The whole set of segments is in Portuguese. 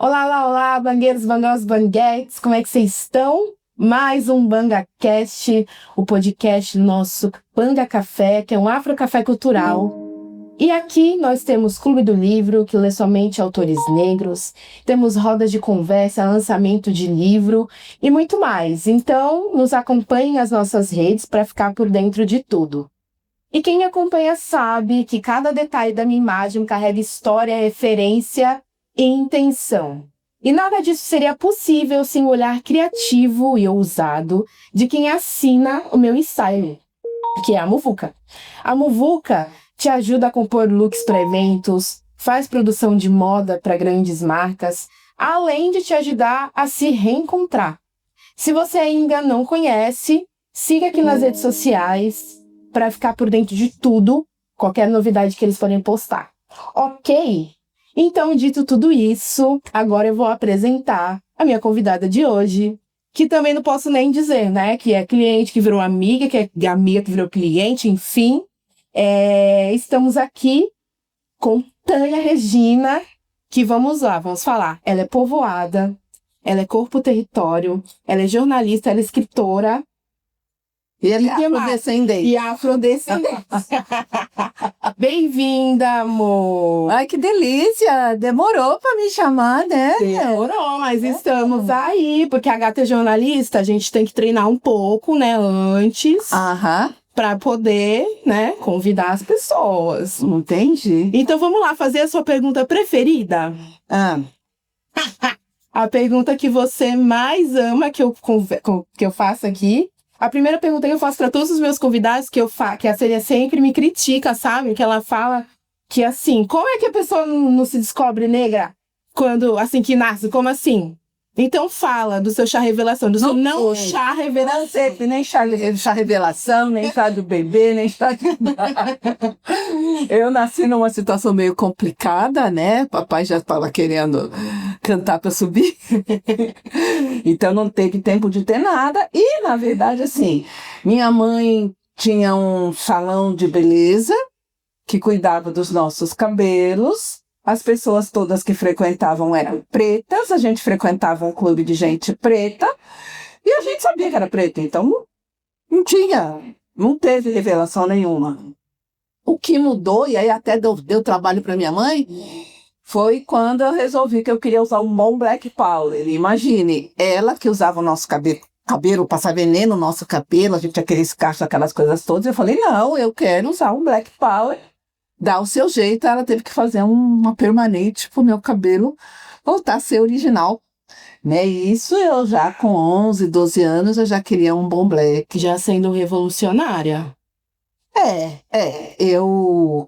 Olá, olá, olá, bangueiros, bangos, banguetes, como é que vocês estão? Mais um BangaCast, o podcast nosso Banga Café, que é um afrocafé cultural. E aqui nós temos Clube do Livro, que lê somente autores negros, temos rodas de conversa, lançamento de livro e muito mais. Então, nos acompanhem nas nossas redes para ficar por dentro de tudo. E quem me acompanha sabe que cada detalhe da minha imagem carrega história, referência e intenção. E nada disso seria possível sem o olhar criativo e ousado de quem assina o meu ensaio, que é a Muvuca. A Muvuca te ajuda a compor looks para eventos, faz produção de moda para grandes marcas, além de te ajudar a se reencontrar. Se você ainda não conhece, siga aqui nas redes sociais para ficar por dentro de tudo, qualquer novidade que eles forem postar. Ok? Então, dito tudo isso, agora eu vou apresentar a minha convidada de hoje, que também não posso nem dizer, né? Que é cliente que virou amiga, que é amiga que virou cliente, enfim. Estamos aqui com Tânia Regina, que vamos lá, vamos falar. Ela é povoada, ela é corpo território, ela é jornalista, ela é escritora. E ele é afrodescendente. E afrodescendente. Bem-vinda, amor. Ai, que delícia! Demorou pra me chamar, né? Demorou, mas estamos aí, porque a gata é jornalista, a gente tem que treinar um pouco, né, antes, pra poder, né, convidar as pessoas. Entendi. Então vamos lá, fazer a sua pergunta preferida? A pergunta que você mais ama que eu faço aqui. A primeira pergunta que eu faço para todos os meus convidados, que a Celia sempre me critica, sabe? Que ela fala que, assim, como é que a pessoa não se descobre negra quando, assim, que nasce? Como assim? Então fala do seu chá revelação, do seu não chá revelação. Não sei, nem chá revelação, nem chá do bebê, nem chá de... Eu nasci numa situação meio complicada, né? Papai já estava querendo cantar para subir. Então não teve tempo de ter nada. E, na verdade, assim, minha mãe tinha um salão de beleza que cuidava dos nossos cabelos. As pessoas todas que frequentavam eram pretas, a gente frequentava um clube de gente preta, e a gente sabia que era preta, então não teve revelação nenhuma. O que mudou, e aí até deu trabalho para minha mãe, foi quando eu resolvi que eu queria usar um bom Black Power. Imagine, ela que usava o nosso cabelo, passar veneno no nosso cabelo, a gente tinha aqueles cachos, aquelas coisas todas, eu falei, não, eu quero usar um Black Power. Dá o seu jeito, ela teve que fazer uma permanente pro meu cabelo voltar a ser original. Né? E isso eu já com 11, 12 anos, eu já queria um bom black. Já sendo revolucionária. Eu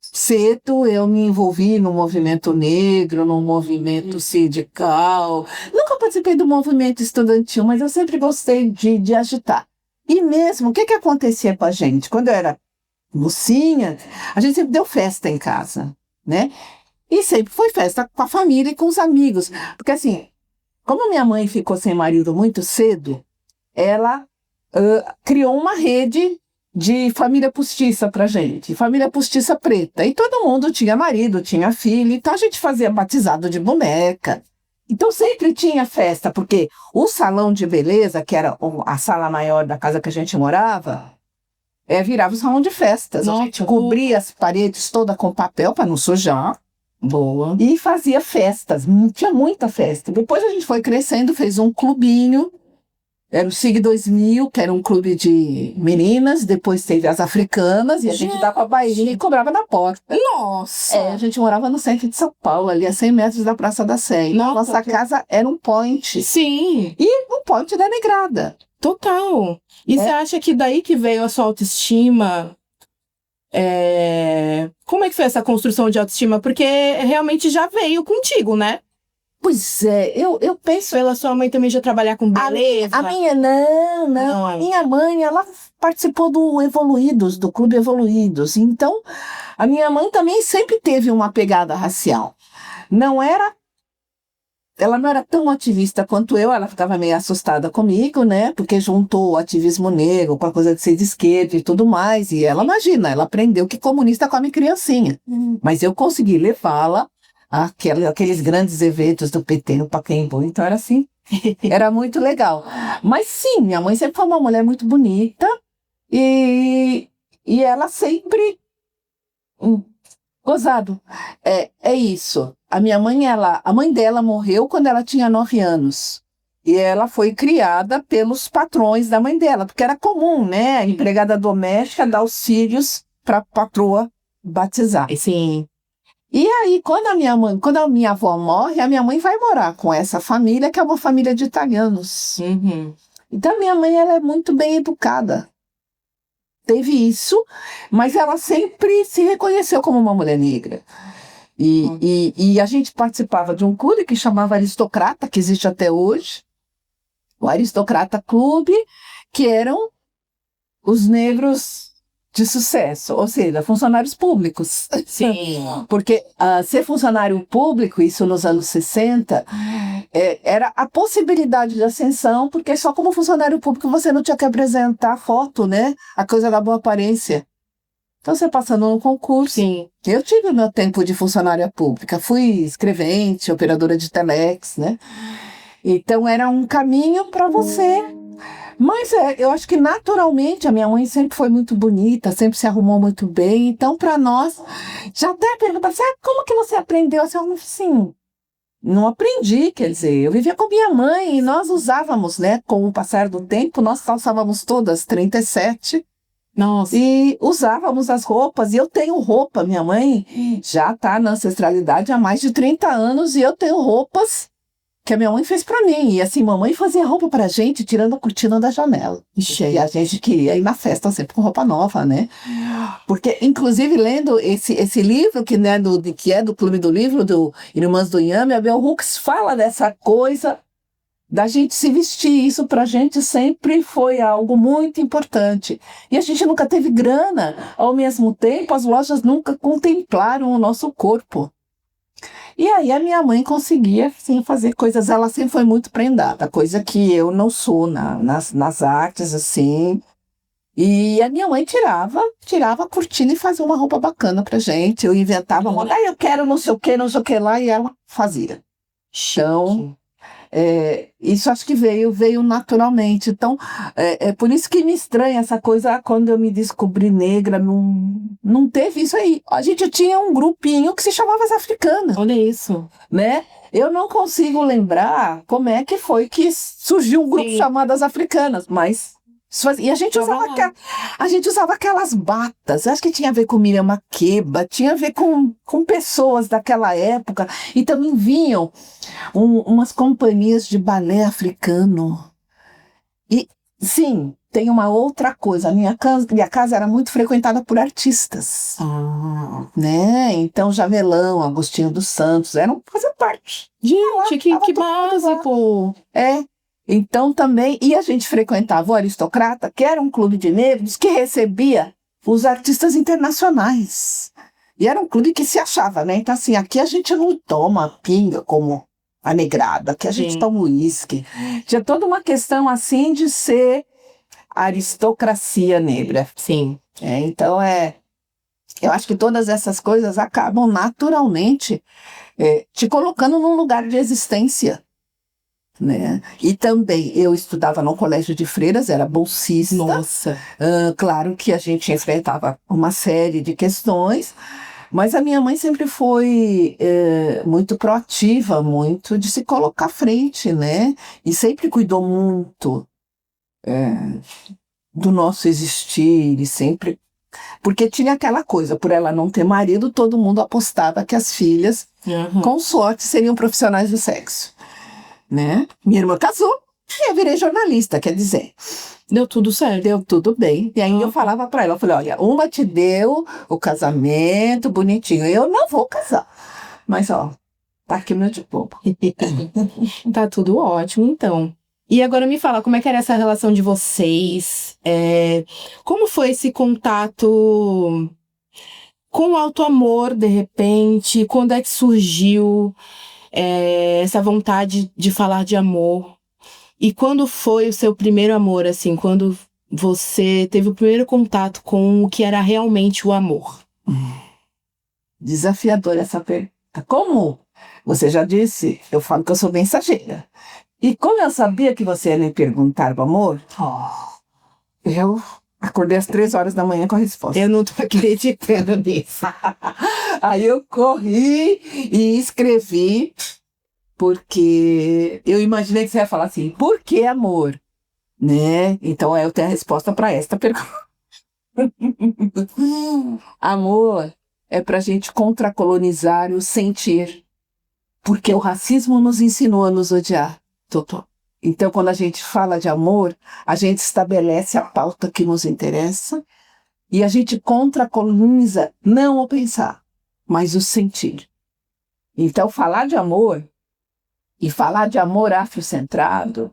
cedo eu me envolvi no movimento negro, no movimento sindical. Nunca participei do movimento estudantil, mas eu sempre gostei de agitar. E mesmo, o que acontecia com a gente? Quando eu era mocinha, a gente sempre deu festa em casa, né? E sempre foi festa com a família e com os amigos. Porque assim, como minha mãe ficou sem marido muito cedo, ela criou uma rede de família postiça pra gente, família postiça preta. E todo mundo tinha marido, tinha filho, então a gente fazia batizado de boneca. Então sempre tinha festa, porque o salão de beleza, que era a sala maior da casa que a gente morava, virava o salão de festas. Nossa, a gente cobria as paredes todas com papel para não sujar. Boa. E fazia festas, tinha muita festa. Depois a gente foi crescendo, fez um clubinho. Era o SIG 2000, que era um clube de meninas. Depois teve as africanas e a gente dava bailinho e cobrava na porta. Nossa! A gente morava no centro de São Paulo, ali a 100 metros da Praça da Sé. Nossa casa era um point. Sim! E um point da negrada. Total! E você acha que daí que veio a sua autoestima? Como é que foi essa construção de autoestima? Porque realmente já veio contigo, né? Pois é, eu penso... Pela sua mãe também já trabalhar com beleza? A minha, não. Minha mãe, ela participou do Clube Evoluídos. Então, a minha mãe também sempre teve uma pegada racial. Ela não era tão ativista quanto eu, ela ficava meio assustada comigo, né? Porque juntou o ativismo negro com a coisa de ser de esquerda e tudo mais. E ela, imagina, ela aprendeu que comunista come criancinha. Mas eu consegui levá-la aqueles grandes eventos do PT no Pacaembu. Então era assim, era muito legal. Mas sim, minha mãe sempre foi uma mulher muito bonita e ela sempre gozado. É isso. A minha mãe, a mãe dela morreu quando ela tinha 9 anos. E ela foi criada pelos patrões da mãe dela, porque era comum, né? A empregada doméstica dar os filhos para a patroa batizar. Sim. E aí, quando a minha avó morre, a minha mãe vai morar com essa família, que é uma família de italianos. Uhum. Então, a minha mãe, ela é muito bem educada. Teve isso, mas ela sempre se reconheceu como uma mulher negra. E a gente participava de um clube que chamava Aristocrata, que existe até hoje. O Aristocrata Clube, que eram os negros de sucesso, ou seja, funcionários públicos. Sim. Porque ser funcionário público, isso nos anos 60, era a possibilidade de ascensão, porque só como funcionário público você não tinha que apresentar foto, né? A coisa da boa aparência. Então, você passando no concurso. Sim. Eu tive o meu tempo de funcionária pública, fui escrevente, operadora de telex, né? Então, era um caminho para você. Mas eu acho que naturalmente a minha mãe sempre foi muito bonita, sempre se arrumou muito bem. Então, para nós, já até perguntar assim, como que você aprendeu? Assim, não aprendi, quer dizer, eu vivia com minha mãe e nós usávamos, né? Com o passar do tempo, nós calçávamos todas 37. Nossa. E usávamos as roupas, e eu tenho roupa, minha mãe já está na ancestralidade há mais de 30 anos, e eu tenho roupas que a minha mãe fez para mim. E assim, mamãe fazia roupa pra gente, tirando a cortina da janela. E a gente queria ir na festa sempre com roupa nova, né? Porque, inclusive, lendo esse livro, que é do Clube do Livro, do Irmãs do Inhame, a Bell Hooks fala dessa coisa da gente se vestir. Isso pra gente sempre foi algo muito importante. E a gente nunca teve grana. Ao mesmo tempo, as lojas nunca contemplaram o nosso corpo. E aí a minha mãe conseguia, sim, fazer coisas. Ela sempre foi muito prendada, coisa que eu não sou nas artes, assim. E a minha mãe tirava a cortina e fazia uma roupa bacana pra gente. Eu inventava moda, eu quero não sei o que lá, e ela fazia. Então, isso acho que veio naturalmente. Então, é por isso que me estranha essa coisa, quando eu me descobri negra, não teve isso aí. A gente tinha um grupinho que se chamava As Africanas. Olha isso. Né? Eu não consigo lembrar como é que foi que surgiu um grupo chamado As Africanas, mas... E a gente usava aquelas batas, acho que tinha a ver com Miriam Makeba, tinha a ver com pessoas daquela época, e também vinham umas companhias de balé africano. E, sim, tem uma outra coisa, a minha casa era muito frequentada por artistas, né? Então, Jamelão, Agostinho dos Santos, faziam parte. Gente, que básico! Então também, e a gente frequentava o Aristocrata, que era um clube de negros que recebia os artistas internacionais. E era um clube que se achava, né? Então assim, aqui a gente não toma pinga como a negrada, aqui a gente toma uísque. Tinha toda uma questão assim de ser aristocracia negra. Sim. Então eu acho que todas essas coisas acabam naturalmente te colocando num lugar de existência. Né? E também eu estudava num colégio de freiras, era bolsista. Nossa. Claro que a gente enfrentava uma série de questões, mas a minha mãe sempre foi muito proativa, muito de se colocar à frente, né? E sempre cuidou muito do nosso existir, e sempre... Porque tinha aquela coisa, por ela não ter marido, todo mundo apostava que as filhas, com sorte, seriam profissionais do sexo. Né? Minha irmã casou e eu virei jornalista, quer dizer, deu tudo certo, deu tudo bem. E aí eu falava pra ela, eu falei, olha, uma te deu o casamento bonitinho, eu não vou casar, mas ó, tá aqui o meu diploma. Tá tudo ótimo, então. E agora me fala, como é que era essa relação de vocês? Como foi esse contato com o auto-amor, de repente? Quando é que surgiu essa vontade de falar de amor? E quando foi o seu primeiro amor, assim, quando você teve o primeiro contato com o que era realmente o amor? Desafiadora essa pergunta. Como você já disse, eu falo que eu sou mensageira. E como eu sabia que você ia me perguntar do amor, eu acordei às 3 horas da manhã com a resposta. Eu não tô acreditando nisso. Aí eu corri e escrevi, porque eu imaginei que você ia falar assim, por que amor? Né? Então eu tenho a resposta para esta pergunta. Amor é para a gente contracolonizar o sentir, porque o racismo nos ensinou a nos odiar, Totó. Então, quando a gente fala de amor, a gente estabelece a pauta que nos interessa e a gente contracoloniza não o pensar, mas o sentir. Então, falar de amor e falar de amor afrocentrado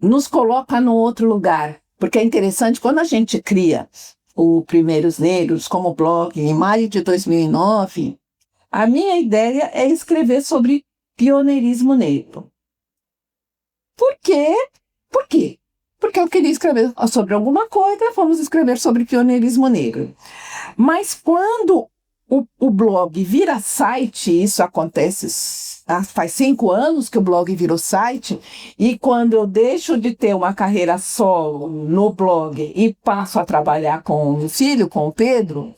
nos coloca no outro lugar. Porque é interessante, quando a gente cria o Primeiros Negros como blog em maio de 2009, a minha ideia é escrever sobre pioneirismo negro. Por quê? Por quê? Porque eu queria escrever sobre alguma coisa, vamos escrever sobre pioneirismo negro. Mas quando o blog vira site, isso acontece faz 5 anos que o blog virou site, e quando eu deixo de ter uma carreira solo no blog e passo a trabalhar com o filho, com o Pedro,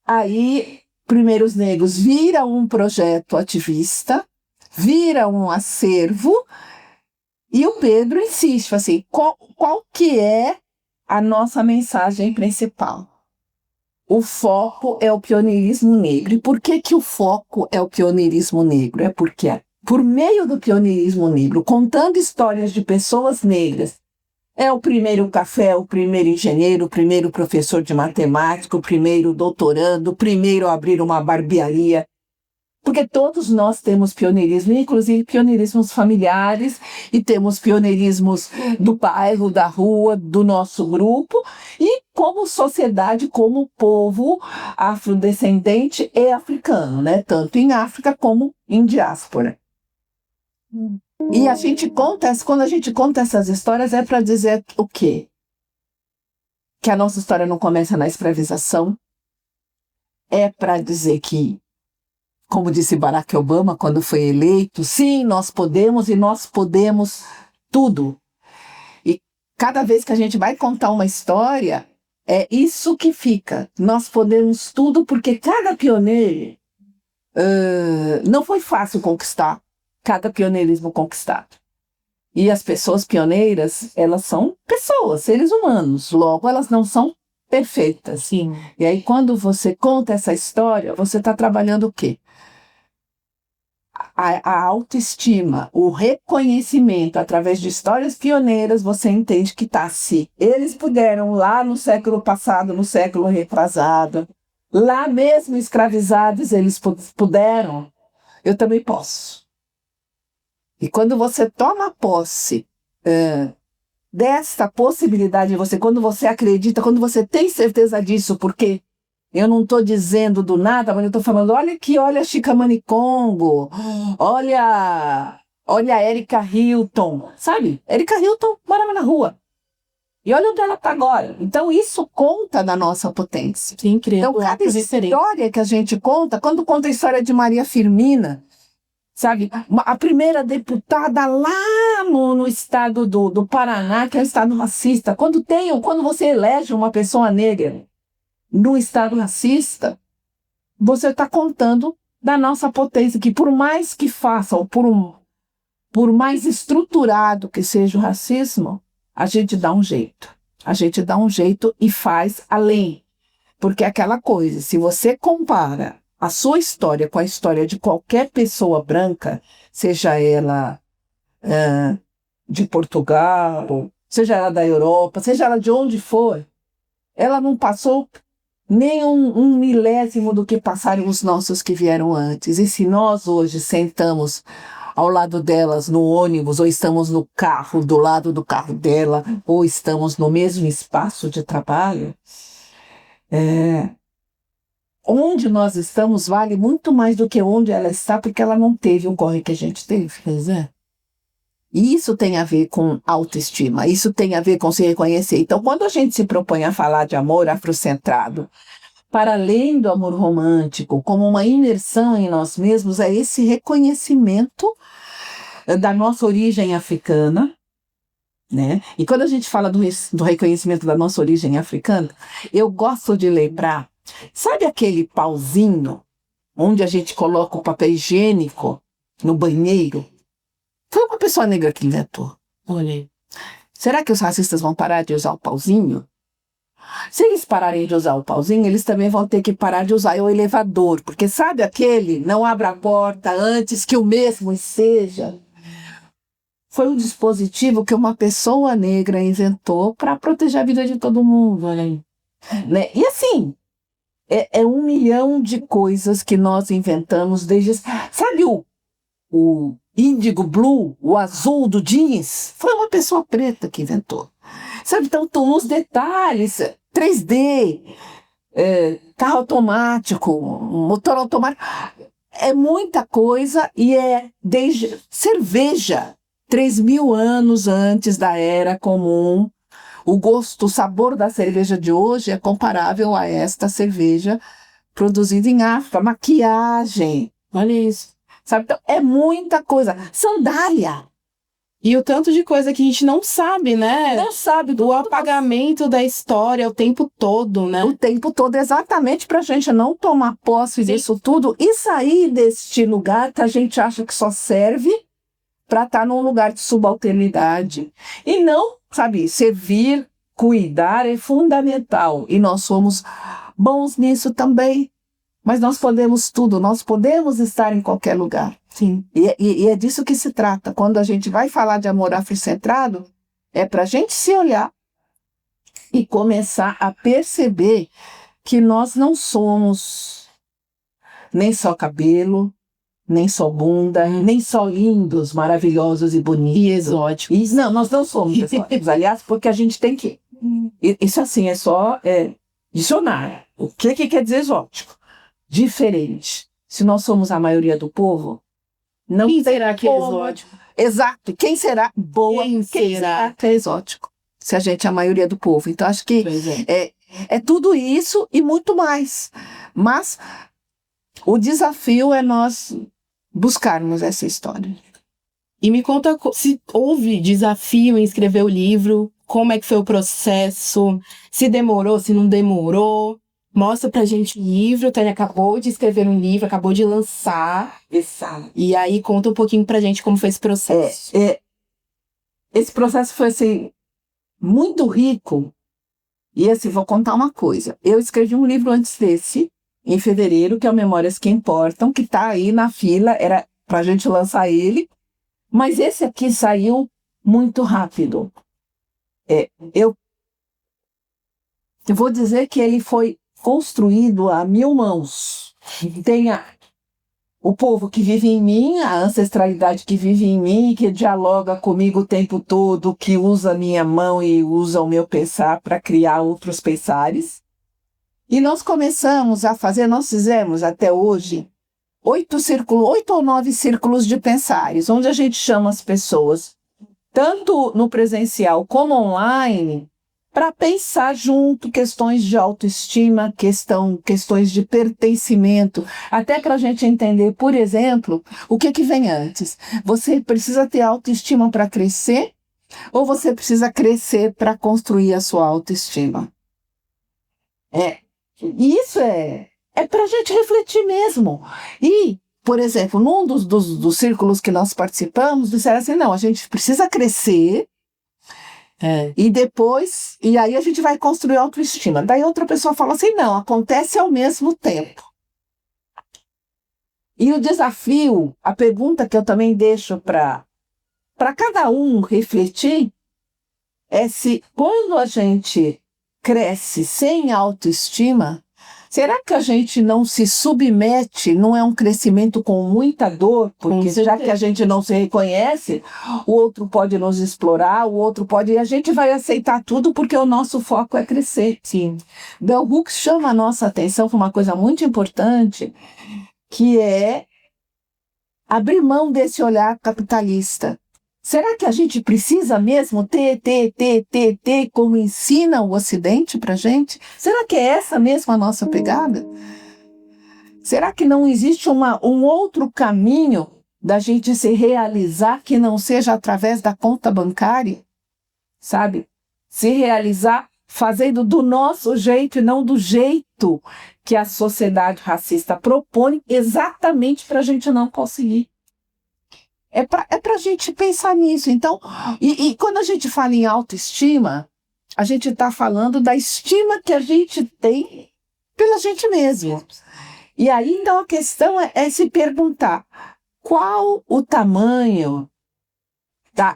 aí Primeiros Negros vira um projeto ativista, vira um acervo, e o Pedro insiste, assim, qual que é a nossa mensagem principal? O foco é o pioneirismo negro. E por que o foco é o pioneirismo negro? É porque, por meio do pioneirismo negro, contando histórias de pessoas negras, é o primeiro café, o primeiro engenheiro, o primeiro professor de matemática, o primeiro doutorando, o primeiro a abrir uma barbearia. Porque todos nós temos pioneirismo, inclusive pioneirismos familiares, e temos pioneirismos do bairro, da rua, do nosso grupo, e como sociedade, como povo afrodescendente e africano, né? Tanto em África como em diáspora. E a gente quando a gente conta essas histórias, é para dizer o quê? Que a nossa história não começa na escravização, é para dizer que, como disse Barack Obama quando foi eleito, sim, nós podemos e nós podemos tudo. E cada vez que a gente vai contar uma história, é isso que fica. Nós podemos tudo porque cada pioneiro não foi fácil conquistar, cada pioneirismo conquistado. E as pessoas pioneiras, elas são pessoas, seres humanos, logo elas não são perfeitas. Sim. E aí quando você conta essa história, você está trabalhando o quê? A autoestima, o reconhecimento através de histórias pioneiras, você entende que tá se eles puderam lá no século passado, no século retrasado, lá mesmo escravizados eles puderam, eu também posso. E quando você toma posse desta possibilidade, quando você acredita, quando você tem certeza disso, porque eu não estou dizendo do nada, mas eu estou falando, olha aqui, olha a Chika Manicongo, olha a Erika Hilton, sabe? Erika Hilton morava na rua. E olha onde ela está agora. Então, isso conta da nossa potência. Sim, incrível. Então, cada história que a gente conta, quando conta a história de Maria Firmina, sabe? A primeira deputada lá no estado do Paraná, que é o estado racista, quando você elege uma pessoa negra no estado racista, você está contando da nossa potência, que por mais que façam, por mais estruturado que seja o racismo, a gente dá um jeito. A gente dá um jeito e faz além. Porque é aquela coisa, se você compara a sua história com a história de qualquer pessoa branca, seja ela de Portugal, seja ela da Europa, seja ela de onde for, ela não passou nem um milésimo do que passaram os nossos que vieram antes. E se nós hoje sentamos ao lado delas no ônibus, ou estamos no carro, do lado do carro dela, ou estamos no mesmo espaço de trabalho, onde nós estamos vale muito mais do que onde ela está, porque ela não teve o corre que a gente teve. Pois é. E isso tem a ver com autoestima, isso tem a ver com se reconhecer. Então, quando a gente se propõe a falar de amor afrocentrado, para além do amor romântico, como uma imersão em nós mesmos, é esse reconhecimento da nossa origem africana, né? E quando a gente fala do reconhecimento da nossa origem africana, eu gosto de lembrar, sabe aquele pauzinho onde a gente coloca o papel higiênico no banheiro? Foi uma pessoa negra que inventou. Olha aí. Será que os racistas vão parar de usar o pauzinho? Se eles pararem de usar o pauzinho, eles também vão ter que parar de usar o elevador, porque sabe aquele não abra a porta antes que o mesmo seja? Foi um dispositivo que uma pessoa negra inventou para proteger a vida de todo mundo, olha aí. Né? E assim, é 1 milhão de coisas que nós inventamos desde... Sabe o índigo blue, o azul do jeans? Foi uma pessoa preta que inventou. Sabe, então, os detalhes, 3D, carro automático, motor automático, é muita coisa e é desde cerveja, 3.000 anos antes da Era Comum. O gosto, o sabor da cerveja de hoje é comparável a esta cerveja produzida em África. Maquiagem, olha isso. Sabe, então, é muita coisa. Sandália. E o tanto de coisa que a gente não sabe, né? Não sabe do apagamento da história o tempo todo, né? O tempo todo, exatamente para a gente não tomar posse disso tudo e sair deste lugar que a gente acha que só serve para estar num lugar de subalternidade. E não, sabe, servir, cuidar é fundamental. E nós somos bons nisso também. Mas nós podemos tudo, nós podemos estar em qualquer lugar. Sim. E é disso que se trata. Quando a gente vai falar de amor afrocentrado, é para a gente se olhar e começar a perceber que nós não somos nem só cabelo, nem só bunda, nem só lindos, maravilhosos e bonitos. E exóticos. Não, nós não somos exóticos, aliás, porque a gente tem que... Isso assim, é só dicionário. O que quer dizer exótico? Diferente. Se nós somos a maioria do povo, não quem tem será que é exótico? Exato. Quem será boa? Quem será que é exótico? Se a gente é a maioria do povo. Então, acho que é tudo isso e muito mais. Mas o desafio é nós buscarmos essa história. E me conta se houve desafio em escrever o livro, como é que foi o processo, se demorou, se não demorou. Mostra pra gente o livro. Tânia acabou de escrever um livro, acabou de lançar. Exato. E aí conta um pouquinho pra gente como foi esse processo. Esse processo foi assim, muito rico. E assim, vou contar uma coisa. Eu escrevi um livro antes desse, em fevereiro, que é o Memórias que Importam, que está aí na fila, era para a gente lançar ele. Mas esse aqui saiu muito rápido. Eu vou dizer que ele foi construído a 1000 mãos. Tem o povo que vive em mim, a ancestralidade que vive em mim, que dialoga comigo o tempo todo, que usa a minha mão e usa o meu pensar para criar outros pensares. E nós começamos a fazer, nós fizemos até hoje 8 ou 9 círculos de pensares, onde a gente chama as pessoas, tanto no presencial como online, para pensar junto questões de autoestima, questões de pertencimento, até para a gente entender, por exemplo, o que vem antes. Você precisa ter autoestima para crescer ou você precisa crescer para construir a sua autoestima? E isso é para a gente refletir mesmo. E, por exemplo, num dos círculos que nós participamos, disseram assim, não, a gente precisa crescer, e depois, e aí a gente vai construir autoestima. Daí outra pessoa fala assim, não, acontece ao mesmo tempo. E o desafio, a pergunta que eu também deixo para cada um refletir, é se quando a gente cresce sem autoestima, será que a gente não se submete, não é um crescimento com muita dor? Porque já que a gente não se reconhece, o outro pode nos explorar, o outro pode... E a gente vai aceitar tudo porque o nosso foco é crescer. Sim. Bell Hooks chama a nossa atenção para uma coisa muito importante, que é abrir mão desse olhar capitalista. Será que a gente precisa mesmo ter, como ensina o Ocidente pra gente? Será que é essa mesmo a nossa pegada? Será que não existe um outro caminho da gente se realizar que não seja através da conta bancária? Sabe? Se realizar fazendo do nosso jeito e não do jeito que a sociedade racista propõe, exatamente para a gente não conseguir. É para a gente pensar nisso. Então, e quando a gente fala em autoestima, a gente está falando da estima que a gente tem pela gente mesmo. E aí, então, a questão é se perguntar qual o tamanho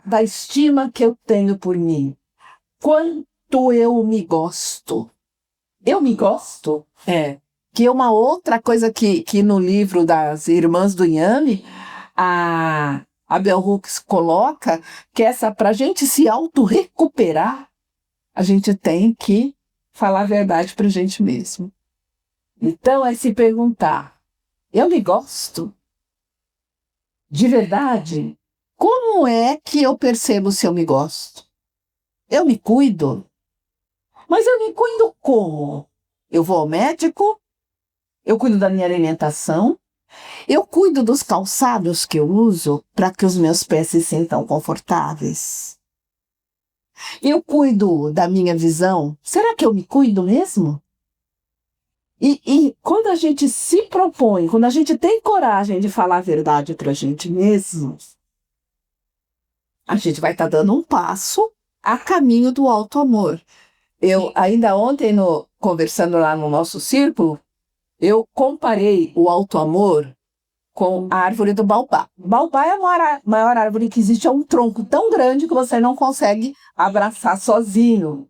da estima que eu tenho por mim. Quanto eu me gosto. Eu me gosto? Que é uma outra coisa que no livro das Irmãs do Inhame, a Bell Hooks coloca, que para a gente se auto-recuperar, a gente tem que falar a verdade para a gente mesmo. Então, é se perguntar, eu me gosto? De verdade? Como é que eu percebo se eu me gosto? Eu me cuido? Mas eu me cuido como? Eu vou ao médico? Eu cuido da minha alimentação? Eu cuido dos calçados que eu uso para que os meus pés se sintam confortáveis? Eu cuido da minha visão? Será que eu me cuido mesmo? E quando a gente se propõe, quando a gente tem coragem de falar a verdade para a gente mesmo, a gente vai estar dando um passo a caminho do auto-amor. Eu, ainda ontem, conversando lá no nosso círculo, eu comparei o auto-amor com a árvore do baobá. O baobá é a maior árvore que existe, é um tronco tão grande que você não consegue abraçar sozinho,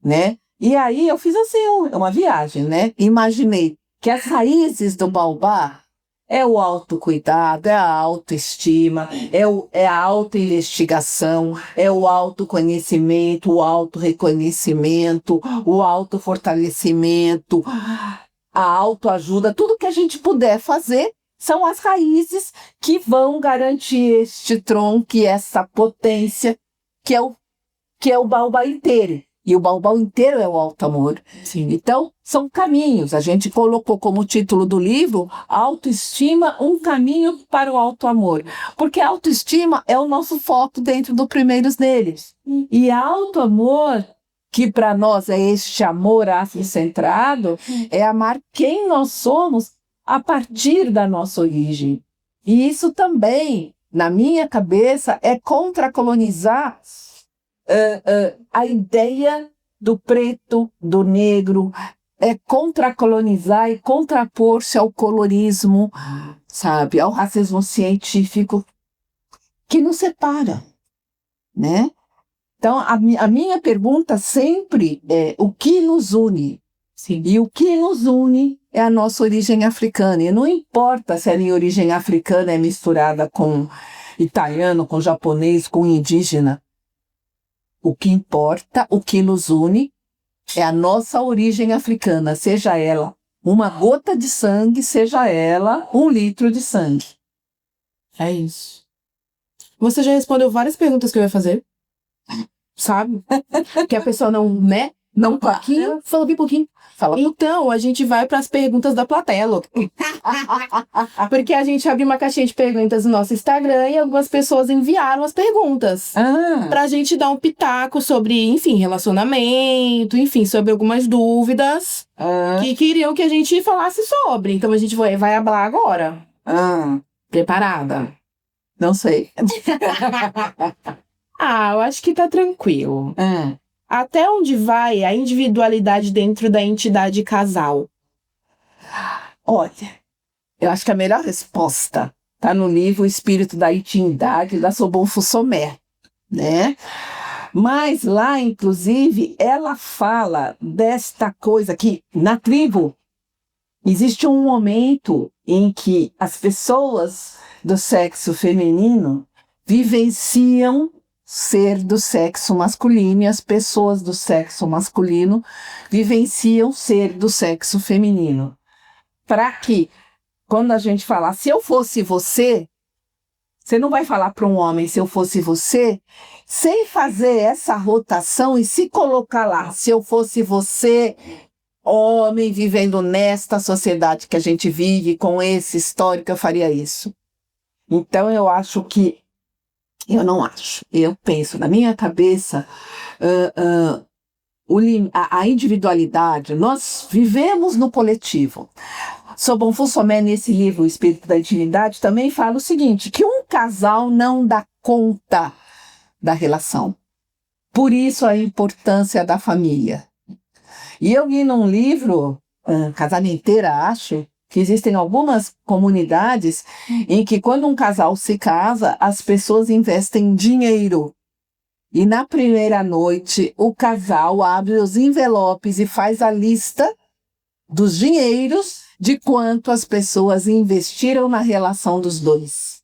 né? E aí eu fiz assim, uma viagem, né? Imaginei que as raízes do baobá é o autocuidado, é a autoestima, é a autoinvestigação, é o autoconhecimento, o autorreconhecimento, o autofortalecimento, a autoajuda, tudo que a gente puder fazer são as raízes que vão garantir este tronco e essa potência que é o baobá inteiro. E o baobá inteiro é o auto-amor. Então, são caminhos. A gente colocou como título do livro Autoestima, um caminho para o auto-amor. Porque a autoestima é o nosso foco dentro do Primeiros Neles. E auto-amor, que para nós é este amor afrocentrado, é amar quem nós somos a partir da nossa origem. E isso também, na minha cabeça, é contracolonizar a ideia do preto, do negro, é contracolonizar e contrapor-se ao colorismo, sabe, ao racismo científico que nos separa, né? Então, a minha pergunta sempre é o que nos une? Sim. E o que nos une é a nossa origem africana. E não importa se a minha origem africana é misturada com italiano, com japonês, com indígena. O que importa, o que nos une, é a nossa origem africana, seja ela uma gota de sangue, seja ela 1 litro de sangue. É isso. Você já respondeu várias perguntas que eu ia fazer, sabe? Que a pessoa não, né? Não para. Pouquinho, falou bem pouquinho. Fala. Então, a gente vai para as perguntas da plateia, louca. Porque a gente abriu uma caixinha de perguntas no nosso Instagram e algumas pessoas enviaram as perguntas. Pra gente dar um pitaco sobre, enfim, relacionamento, enfim, sobre algumas dúvidas que queriam que a gente falasse sobre. Então a gente vai falar agora. Preparada? Não sei. Eu acho que tá tranquilo. Até onde vai a individualidade dentro da entidade casal? Olha, eu acho que a melhor resposta está no livro O Espírito da Intimidade, da Sobonfu Somé, né? Mas lá, inclusive, ela fala desta coisa que, na tribo, existe um momento em que as pessoas do sexo feminino vivenciam ser do sexo masculino e as pessoas do sexo masculino vivenciam ser do sexo feminino. Para que, quando a gente falar, se eu fosse você, Você não vai falar para um homem, se eu fosse você, sem fazer essa rotação e se colocar lá. Se eu fosse você, homem, vivendo nesta sociedade que a gente vive, com esse histórico, eu faria isso. Então, eu acho que... Eu não acho. Eu penso, na minha cabeça, a individualidade, nós vivemos no coletivo. Sobonfu Somé, nesse livro, O Espírito da Intimidade, também fala o seguinte, que um casal não dá conta da relação. Por isso a importância da família. E eu li num livro, Casamenteira, acho, que existem algumas comunidades em que quando um casal se casa, as pessoas investem dinheiro. E na primeira noite, o casal abre os envelopes e faz a lista dos dinheiros de quanto as pessoas investiram na relação dos dois.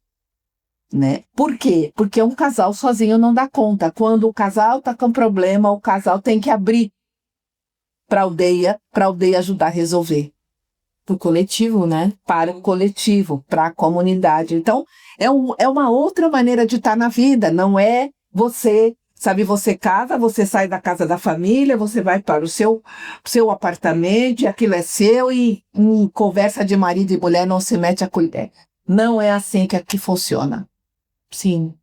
Né? Por quê? Porque um casal sozinho não dá conta. Quando o casal está com problema, o casal tem que abrir para a aldeia ajudar a resolver. Para o coletivo, né? Para o coletivo, para a comunidade. Então, é uma outra maneira de estar na vida. Não é você, sabe, você casa, você sai da casa da família, você vai para o seu apartamento, e aquilo é seu, e em conversa de marido e mulher não se mete a colher. Não é assim que funciona. Sim.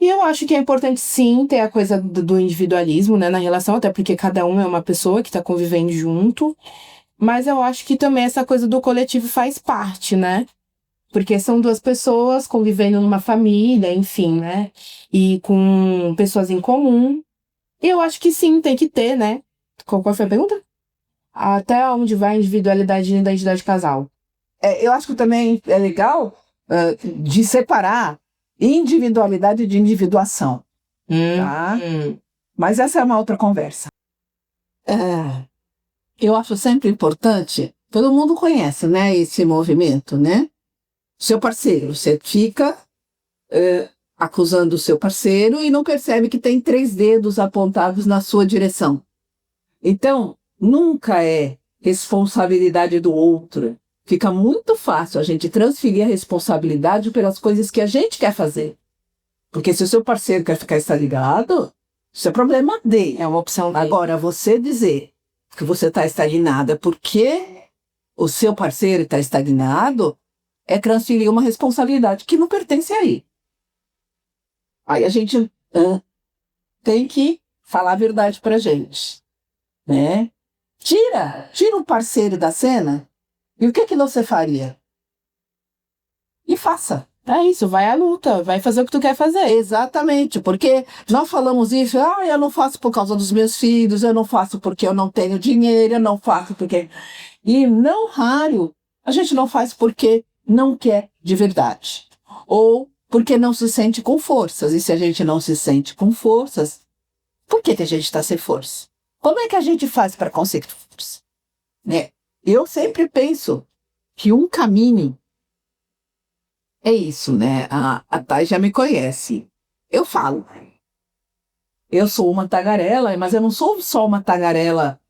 E eu acho que é importante, sim, ter a coisa do individualismo, né, na relação, até porque cada um é uma pessoa que está convivendo junto. Mas eu acho que também essa coisa do coletivo faz parte, né? Porque são duas pessoas convivendo numa família, enfim, né? E com pessoas em comum. E eu acho que sim, tem que ter, né? Qual foi a pergunta? Até onde vai a individualidade e a identidade de casal? Eu acho que também é legal de separar individualidade de individuação. Tá? Mas essa é uma outra conversa. Eu acho sempre importante, todo mundo conhece, né, esse movimento, né? Seu parceiro, você fica acusando o seu parceiro e não percebe que tem 3 dedos apontados na sua direção. Então, nunca é responsabilidade do outro. Fica muito fácil a gente transferir a responsabilidade pelas coisas que a gente quer fazer. Porque se o seu parceiro quer ficar estagnado, isso é problema dele. É uma opção dele. Agora, você dizer que você está estagnada porque o seu parceiro está estagnado é transferir uma responsabilidade que não pertence a ele. Aí a gente tem que falar a verdade pra gente, né? Tira o parceiro da cena e o que você faria? E faça. É isso, vai à luta, vai fazer o que tu quer fazer. Exatamente, porque nós falamos isso, eu não faço por causa dos meus filhos, eu não faço porque eu não tenho dinheiro, eu não faço porque... E não raro, a gente não faz porque não quer de verdade. Ou porque não se sente com forças. E se a gente não se sente com forças, por que a gente está sem força? Como é que a gente faz para conseguir força? Né? Eu sempre penso que um caminho é isso, né? A Thay já me conhece. Eu falo. Eu sou uma tagarela, mas eu não sou só uma tagarela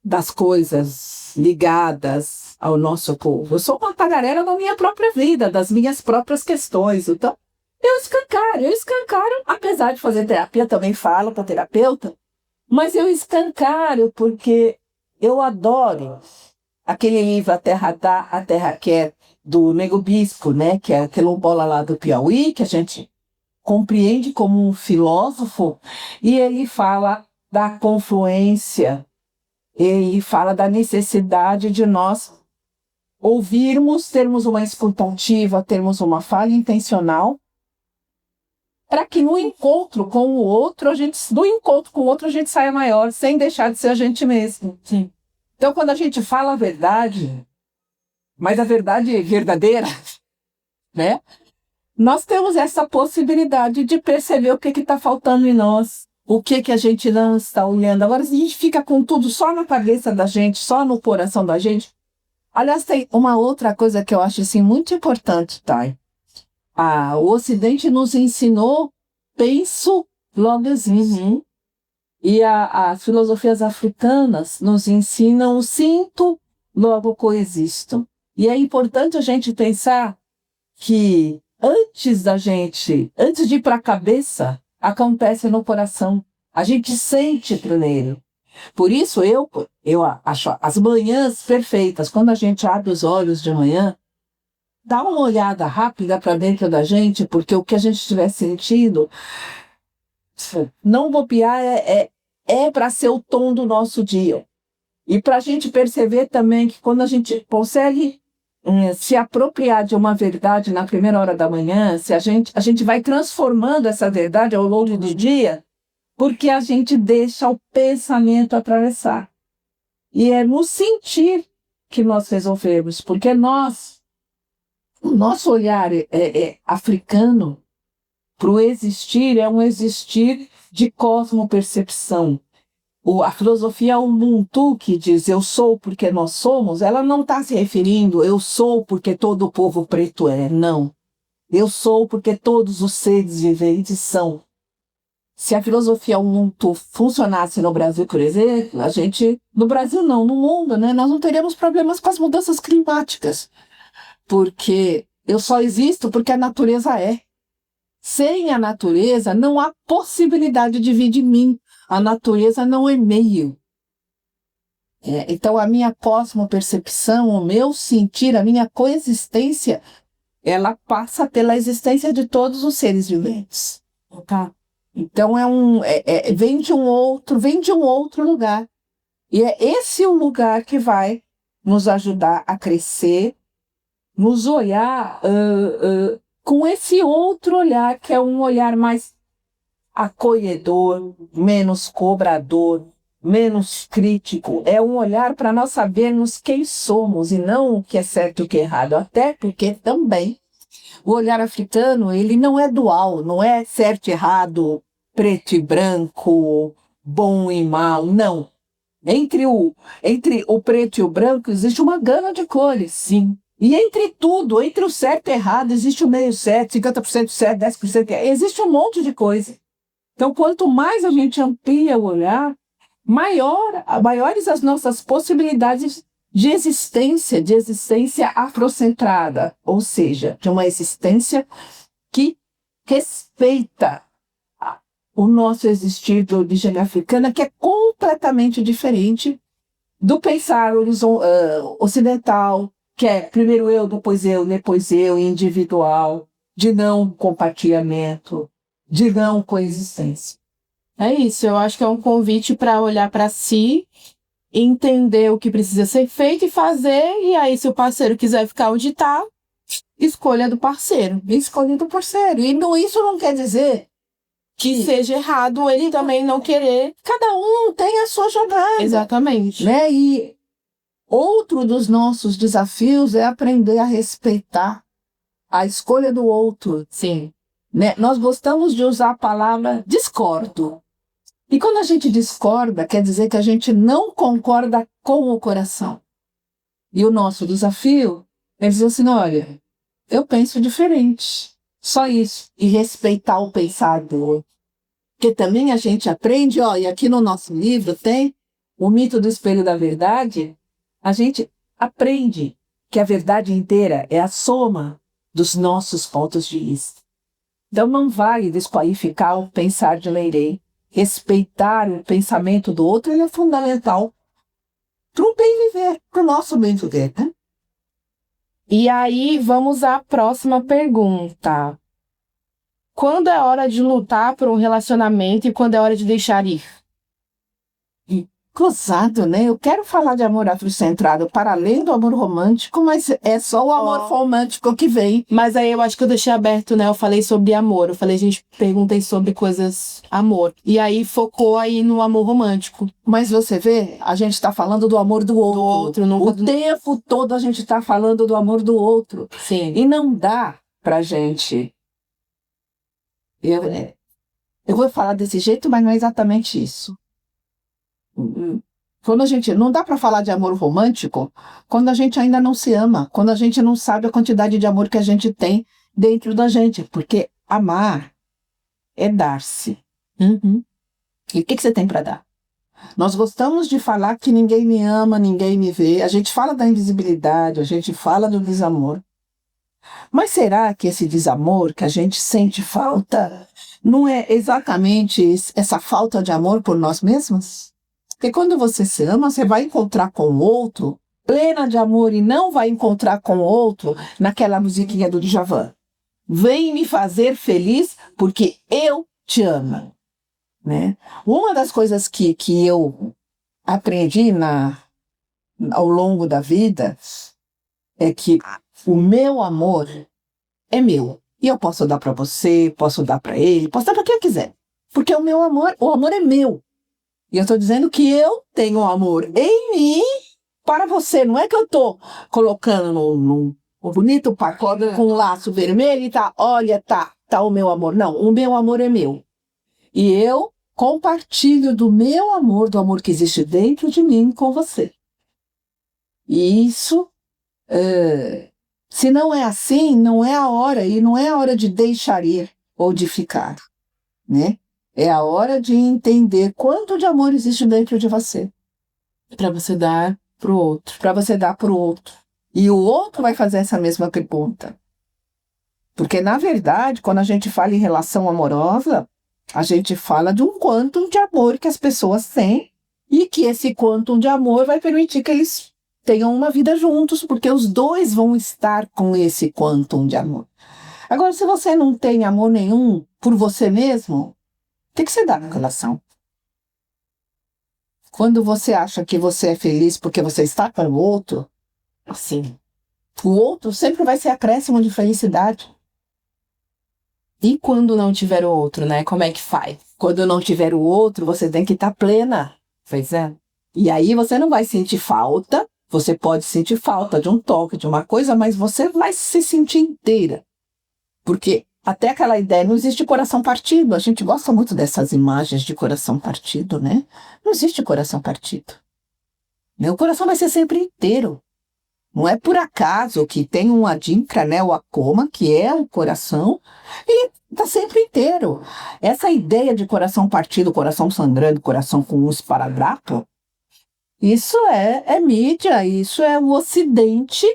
das coisas ligadas ao nosso povo. Eu sou uma tagarela da minha própria vida, das minhas próprias questões. Então, eu escancaro, apesar de fazer terapia, também falo para terapeuta, mas eu escancaro porque eu adoro aquele livro A Terra Dá, A Terra Quer, do Nego Bispo, né, que é a quilombola lá do Piauí, que a gente compreende como um filósofo, e ele fala da confluência, ele fala da necessidade de nós ouvirmos, termos uma escuta ativa, termos uma fala intencional, para que no encontro com o outro, a gente saia maior, sem deixar de ser a gente mesmo. Sim. Então, quando a gente fala a verdade, mas a verdade é verdadeira, né? Nós temos essa possibilidade de perceber o que está faltando em nós, o que a gente não está olhando. Agora, se a gente fica com tudo só na cabeça da gente, só no coração da gente... Aliás, tem uma outra coisa que eu acho assim, muito importante, Thay. O Ocidente nos ensinou, penso, logo existo. E as filosofias africanas nos ensinam, sinto, logo coexisto. E é importante a gente pensar que antes de ir para a cabeça, acontece no coração. A gente sente primeiro. Por isso eu acho as manhãs perfeitas. Quando a gente abre os olhos de manhã, dá uma olhada rápida para dentro da gente, porque o que a gente estiver sentindo, não bobear é para ser o tom do nosso dia. E para a gente perceber também que quando a gente consegue se apropriar de uma verdade na primeira hora da manhã, se a gente vai transformando essa verdade ao longo do dia, porque a gente deixa o pensamento atravessar. E é no sentir que nós resolvemos, porque o nosso olhar africano para o existir é um existir de cosmopercepção. A filosofia Ubuntu, que diz eu sou porque nós somos, ela não está se referindo eu sou porque todo o povo preto é, não. Eu sou porque todos os seres viventes são. Se a filosofia Ubuntu funcionasse no Brasil, por exemplo, no Brasil não, no mundo, né, nós não teríamos problemas com as mudanças climáticas. Porque eu só existo porque a natureza é. Sem a natureza, não há possibilidade de vir de mim. A natureza não é meio. Então, a minha cosmopercepção, o meu sentir, a minha coexistência, ela passa pela existência de todos os seres viventes. Tá? Então, vem de um outro lugar. E é esse o lugar que vai nos ajudar a crescer, nos olhar com esse outro olhar, que é um olhar mais acolhedor, menos cobrador, menos crítico. É um olhar para nós sabermos quem somos e não o que é certo e o que é errado. Até porque também o olhar africano, ele não é dual, não é certo e errado, preto e branco, bom e mal, não. Entre o preto e o branco existe uma gama de cores, sim. E entre tudo, entre o certo e errado, existe o meio certo, 50% certo, 10% errado, existe um monte de coisa. Então, quanto mais a gente amplia o olhar, maiores as nossas possibilidades de existência afrocentrada, ou seja, de uma existência que respeita o nosso existir de origem africana, que é completamente diferente do pensar ocidental, que é primeiro eu, depois eu, individual, de não compartilhamento, de não coexistência. É isso, eu acho que é um convite para olhar para si, entender o que precisa ser feito e fazer, e aí se o parceiro quiser ficar onde está, escolha do parceiro. Escolha do parceiro. E isso não quer dizer que seja errado ele também não querer. Cada um tem a sua jogada. Exatamente. Né? E outro dos nossos desafios é aprender a respeitar a escolha do outro. Sim. Né? Nós gostamos de usar a palavra discordo. E quando a gente discorda, quer dizer que a gente não concorda com o coração. E o nosso desafio é dizer assim, olha, eu penso diferente. Só isso. E respeitar o pensar do outro. Porque também a gente aprende, e aqui no nosso livro tem o mito do espelho da verdade, a gente aprende que a verdade inteira é a soma dos nossos pontos de vista. Então não vale desqualificar o pensar de Leirei. Respeitar o pensamento do outro é fundamental para o bem viver, para o nosso bem viver, né? E aí, vamos à próxima pergunta. Quando é hora de lutar por um relacionamento e quando é hora de deixar ir? Cruzado, né? Eu quero falar de amor afrocentrado para além do amor romântico, mas é só o amor romântico que vem. Mas aí eu acho que eu deixei aberto, né? Eu falei sobre amor. Eu falei, gente, perguntei sobre coisas amor. E aí focou aí no amor romântico. Mas você vê, a gente está falando do amor do outro. O tempo todo a gente está falando do amor do outro. Sim. E não dá pra gente... Eu vou falar desse jeito, mas não é exatamente isso. Quando a gente não dá para falar de amor romântico quando a gente ainda não se ama, quando a gente não sabe a quantidade de amor que a gente tem dentro da gente, porque amar é dar-se. E o que você tem para dar? Nós gostamos de falar que ninguém me ama, ninguém me vê. A gente fala da invisibilidade, a gente fala do desamor. Mas será que esse desamor que a gente sente falta não é exatamente essa falta de amor por nós mesmos? Porque quando você se ama, você vai encontrar com o outro plena de amor e não vai encontrar com o outro naquela musiquinha do Djavan. Vem me fazer feliz porque eu te amo, né? Uma das coisas que eu aprendi ao longo da vida é que o meu amor é meu. E eu posso dar para você, posso dar para ele, posso dar para quem eu quiser. Porque o amor é meu. E eu estou dizendo que eu tenho amor em mim para você. Não é que eu estou colocando num bonito pacote com um laço vermelho e olha, tá o meu amor. Não, o meu amor é meu. E eu compartilho do meu amor, do amor que existe dentro de mim com você. E isso, se não é assim, não é a hora, e não é a hora de deixar ir ou de ficar, né? É a hora de entender quanto de amor existe dentro de você. Para você dar pro outro. Para você dar pro outro. E o outro vai fazer essa mesma pergunta. Porque, na verdade, quando a gente fala em relação amorosa, a gente fala de um quantum de amor que as pessoas têm e que esse quantum de amor vai permitir que eles tenham uma vida juntos, porque os dois vão estar com esse quantum de amor. Agora, se você não tem amor nenhum por você mesmo, o que você dá na relação? Quando você acha que você é feliz porque você está com o outro, assim, o outro sempre vai ser acréscimo de felicidade. E quando não tiver o outro, né? Como é que faz? Quando não tiver o outro, você tem que estar plena. Pois é. E aí você não vai sentir falta. Você pode sentir falta de um toque, de uma coisa, mas você vai se sentir inteira. Porque até aquela ideia, não existe coração partido. A gente gosta muito dessas imagens de coração partido, né? Não existe coração partido. O coração vai ser sempre inteiro. Não é por acaso que tem um adinkra, né, o akoma, que é o coração, e está sempre inteiro. Essa ideia de coração partido, coração sangrando, coração com um esparadrapo, isso é mídia, isso é o Ocidente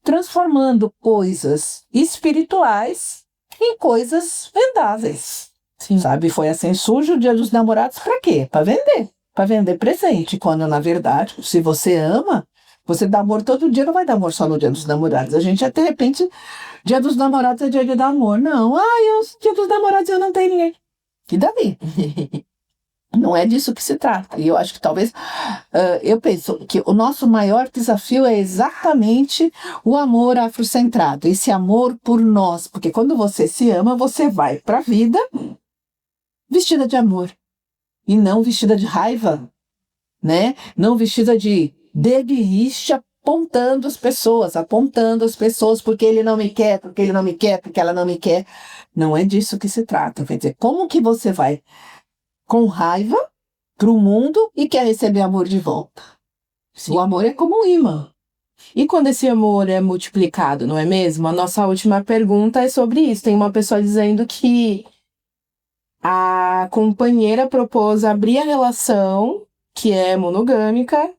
transformando coisas espirituais em coisas vendáveis. Sim. Sabe? Foi assim, surge o Dia dos Namorados para quê? Para vender. Para vender presente. Quando, na verdade, se você ama, você dá amor todo dia, não vai dar amor só no Dia dos Namorados. A gente, de repente, Dia dos Namorados é dia de dar amor. Não, Dia dos Namorados eu não tenho ninguém. E daí? Não é disso que se trata. E eu acho que talvez, eu penso que o nosso maior desafio é exatamente o amor afrocentrado, esse amor por nós. Porque quando você se ama, você vai para a vida vestida de amor. E não vestida de raiva, né? Não vestida de dedo e rixa apontando as pessoas porque ele não me quer, porque ele não me quer, porque ela não me quer. Não é disso que se trata. Quer dizer, como que você vai com raiva para o mundo e quer receber amor de volta? Sim. O amor é como um imã. E quando esse amor é multiplicado, não é mesmo? A nossa última pergunta é sobre isso. Tem uma pessoa dizendo que a companheira propôs abrir a relação, que é monogâmica,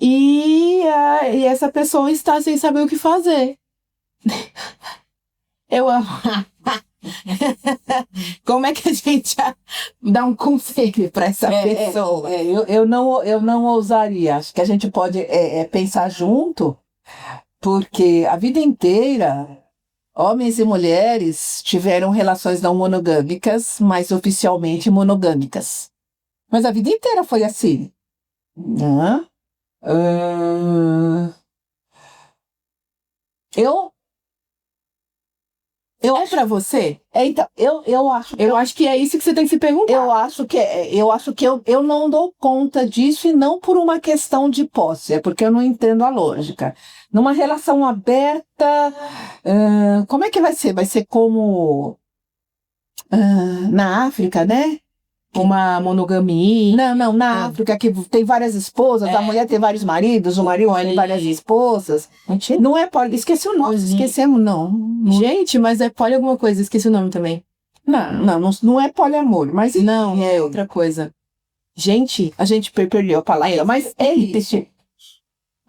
e essa pessoa está sem saber o que fazer. Eu amo. Como é que a gente dá um conselho para essa pessoa? Eu não ousaria. Acho que a gente pode pensar junto, porque a vida inteira, homens e mulheres tiveram relações não monogâmicas, mas oficialmente monogâmicas. Mas a vida inteira foi assim. Né? É pra você? Então, eu acho que eu acho que é isso que você tem que se perguntar. Eu acho que eu não dou conta disso, e não por uma questão de posse, é porque eu não entendo a lógica. Numa relação aberta, como é que vai ser? Vai ser como na África, né? Uma monogamia. Não, na África, que tem várias esposas, a mulher tem vários maridos, o marido tem várias esposas. Não é poli... Esqueci o nome, esquecemos, não. Gente, mas é poli alguma coisa, esqueci o nome também. Não é poliamor, mas não, é outra coisa. Gente, a gente perdeu a palavra, mas é isso.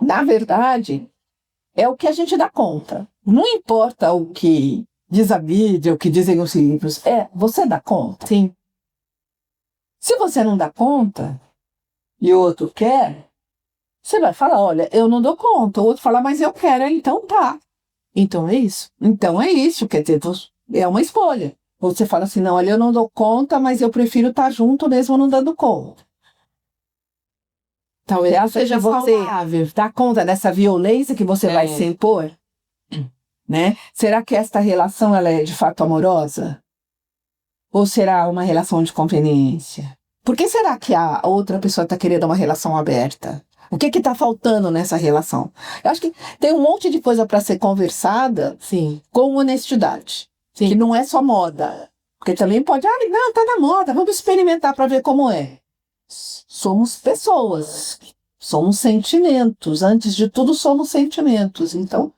Na verdade, é o que a gente dá conta. Não importa o que diz a mídia, o que dizem os livros, você dá conta. Sim. Se você não dá conta e o outro quer, você vai falar, olha, eu não dou conta. O outro fala, mas eu quero, então tá. Então é isso. Então é isso, quer dizer, é uma escolha. Ou você fala assim, não, olha, eu não dou conta, mas eu prefiro estar junto mesmo não dando conta. Talvez seja você saudável. dá conta dessa violência que você vai se impor? Né? Será que esta relação ela é de fato amorosa? Ou será uma relação de conveniência? Por que será que a outra pessoa está querendo uma relação aberta? O que está faltando nessa relação? Eu acho que tem um monte de coisa para ser conversada, Sim. com honestidade. Sim. Que não é só moda. Porque também pode, não, tá na moda, vamos experimentar para ver como é. Somos pessoas, somos sentimentos. Antes de tudo, somos sentimentos. Então,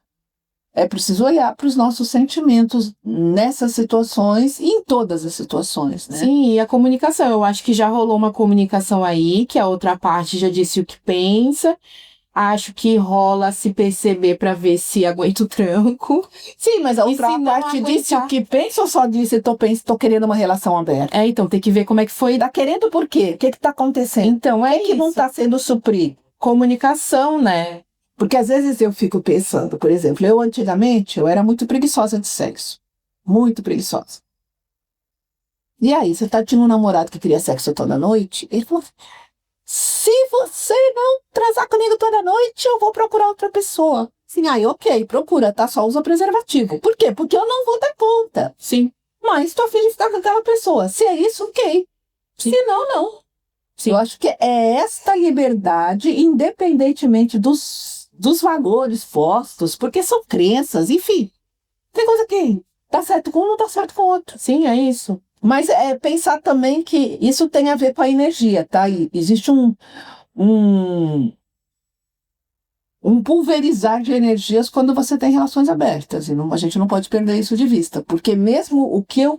é preciso olhar para os nossos sentimentos nessas situações e em todas as situações, né? Sim, e a comunicação. Eu acho que já rolou uma comunicação aí, que a outra parte já disse o que pensa. Acho que rola se perceber para ver se aguenta o tranco. Sim, mas a outra parte disse o que pensa ou só disse tô querendo uma relação aberta? Então tem que ver como é que foi. Tá querendo por quê? O que tá acontecendo? Então é o que não tá sendo suprido? Comunicação, né? Porque às vezes eu fico pensando, por exemplo, eu antigamente eu era muito preguiçosa de sexo. Muito preguiçosa. E aí, você tinha um namorado que queria sexo toda noite, ele falou, se você não transar comigo toda noite, eu vou procurar outra pessoa. Sim, aí ok, procura, tá? Só usa preservativo. Por quê? Porque eu não vou dar conta. Sim. Mas tô feliz de estar com aquela pessoa. Se é isso, ok. Sim. Se não, não. Sim. Eu acho que é esta liberdade, independentemente dos valores postos, porque são crenças, enfim. Tem coisa que tá certo com um, não tá certo com o outro. Sim, é isso. Mas é pensar também que isso tem a ver com a energia, tá? E existe um pulverizar de energias quando você tem relações abertas. E a gente não pode perder isso de vista. Porque mesmo o que eu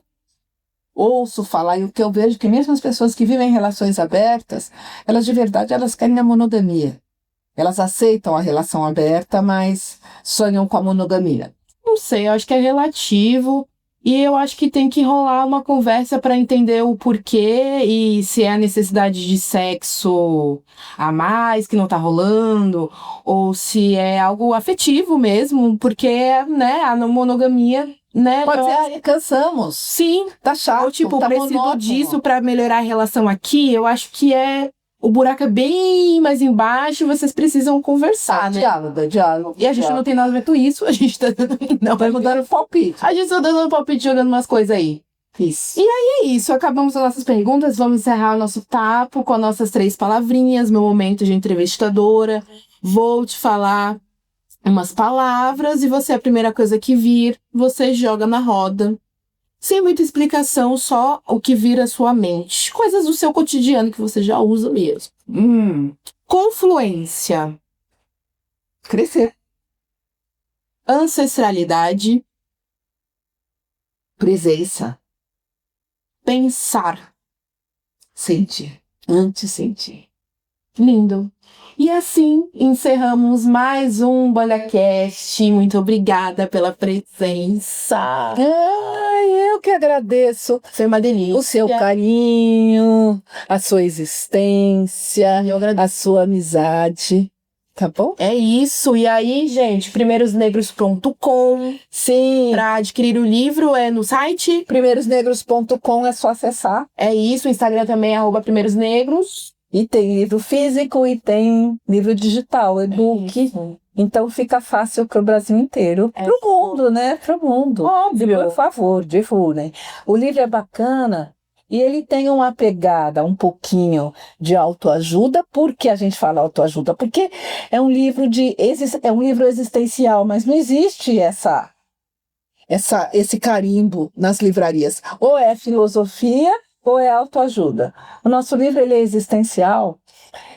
ouço falar e o que eu vejo, que mesmo as pessoas que vivem em relações abertas, elas de verdade elas querem a monogamia. Elas aceitam a relação aberta, mas sonham com a monogamia. Não sei, eu acho que é relativo. E eu acho que tem que rolar uma conversa para entender o porquê e se é a necessidade de sexo a mais que não tá rolando, ou se é algo afetivo mesmo, porque, né, a monogamia, né? Pode ser, cansamos. Sim. Tá chato, ou tipo, tá preciso monótono. disso para melhorar a relação aqui, eu acho que o buraco é bem mais embaixo e vocês precisam conversar, né? Diálogo. E a gente não tem nada a ver com isso, a gente tá não vai mudar o palpite. A gente tá dando um palpite, jogando umas coisas aí. Isso. E aí é isso, acabamos as nossas perguntas, vamos encerrar o nosso papo com as nossas 3 palavrinhas, meu momento de entrevistadora. Vou te falar umas palavras e você, a primeira coisa que vir, você joga na roda. Sem muita explicação, só o que vir à sua mente. Coisas do seu cotidiano que você já usa mesmo. Confluência. Crescer. Ancestralidade. Presença. Pensar. Sentir. Antes sentir. Lindo. E assim encerramos mais um BangaCast. Muito obrigada pela presença. Ai, eu que agradeço. Foi uma delícia. O seu carinho, a sua existência, a sua amizade. Tá bom? É isso. E aí, gente, primeirosnegros.com. Sim. Para adquirir o livro é no site. primeirosnegros.com é só acessar. É isso. O Instagram também é @primeirosnegros. E tem livro físico e tem livro digital, e-book. Então fica fácil para o Brasil inteiro. Para o mundo, né? Para o mundo. Óbvio. Por favor, divulguem. O livro é bacana e ele tem uma pegada um pouquinho de autoajuda. Por que a gente fala autoajuda? Porque é um livro é um livro existencial, mas não existe esse carimbo nas livrarias. Ou é filosofia ou é autoajuda. O nosso livro ele é existencial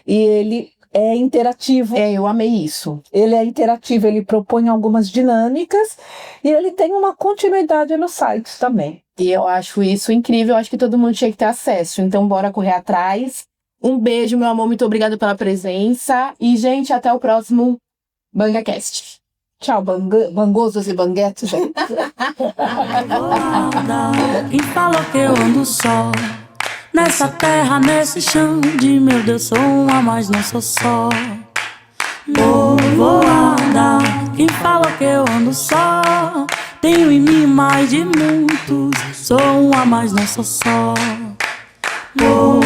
e ele é interativo. Eu amei isso. Ele é interativo, ele propõe algumas dinâmicas e ele tem uma continuidade no site também. E eu acho isso incrível, eu acho que todo mundo tinha que ter acesso, então bora correr atrás. Um beijo, meu amor, muito obrigada pela presença e, gente, até o próximo BangaCast. Tchau, bangosos e banguetes. Quem falou que eu ando só? Nessa terra, nesse chão de meu Deus, sou uma, mas não sou só. Vou andar. Quem falou que eu ando só? Tenho em mim mais de muitos, sou uma, mas não sou só. Vou